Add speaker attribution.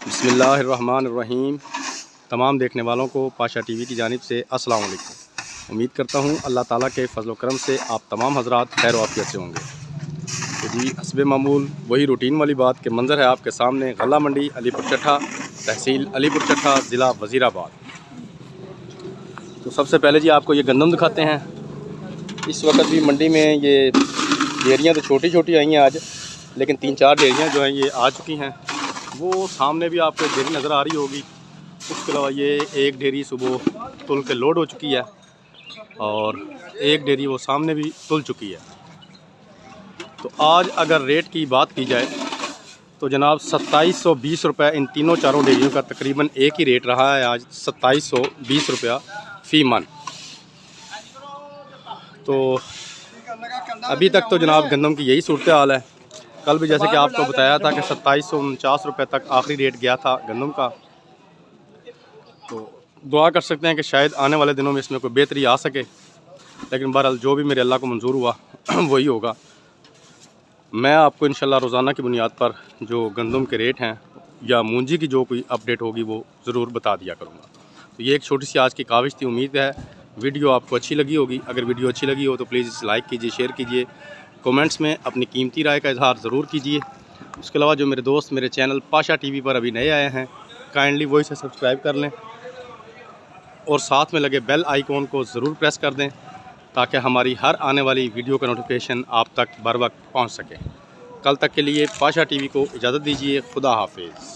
Speaker 1: बिस्मिल्लाहिर्रहमानिर्रहीम। तमाम देखने वालों को पाशा टीवी की जानिब से अस्सलाम वालेकुम। उम्मीद करता हूँ अल्लाह ताला के फजल करम से आप तमाम हजरात खैर वाफियत से होंगे। तो जी हस्बे मामूल वही रूटीन वाली बात के मंज़र है आपके सामने। गल्ला मंडी अलीपुर चट्ठा, तहसील अलीपुर चट्ठा, ज़िला वज़ीराबाद। तो सबसे पहले जी आपको ये गंदम दिखाते हैं। इस वक्त भी मंडी में ये डेरियाँ तो छोटी छोटी आई हैं आज, लेकिन 3-4 डेरियाँ जो हैं ये आ चुकी हैं। वो सामने भी आपको डेरी नज़र आ रही होगी। उसके अलावा ये एक डेरी सुबह तुल के लोड हो चुकी है और एक डेरी वो सामने भी तुल चुकी है। तो आज अगर रेट की बात की जाए तो जनाब 2720 रुपये इन तीनों चारों डेरियों का तकरीबन एक ही रेट रहा है आज, 2720 रुपया फ़ी मन। तो अभी तक तो जनाब गंदम की यही सूरत हाल है। कल भी जैसे कि आपको बताया था कि 2749 रुपये तक आखिरी रेट गया था गंदम का। तो दुआ कर सकते हैं कि शायद आने वाले दिनों में इसमें कोई बेहतरी आ सके, लेकिन बहरहाल जो भी मेरे अल्लाह को मंजूर हुआ वही होगा। मैं आपको इंशाल्लाह रोज़ाना की बुनियाद पर जो गंदम के रेट हैं या मूंजी की जो कोई अपडेट होगी वो ज़रूर बता दिया करूँगा। तो ये एक छोटी सी आज की काविश थी। उम्मीद है वीडियो आपको अच्छी लगी होगी। अगर वीडियो अच्छी लगी हो तो प्लीज़ इसे लाइक कीजिए, शेयर कीजिए, कमेंट्स में अपनी कीमती राय का इजहार ज़रूर कीजिए। उसके अलावा जो मेरे दोस्त मेरे चैनल पाशा टीवी पर अभी नए आए हैं, काइंडली वो इसे सब्सक्राइब कर लें और साथ में लगे बेल आइकॉन को ज़रूर प्रेस कर दें ताकि हमारी हर आने वाली वीडियो का नोटिफिकेशन आप तक बर वक्त पहुँच सके। कल तक के लिए पाशा टीवी को इजाज़त दीजिए। खुदा हाफिज़।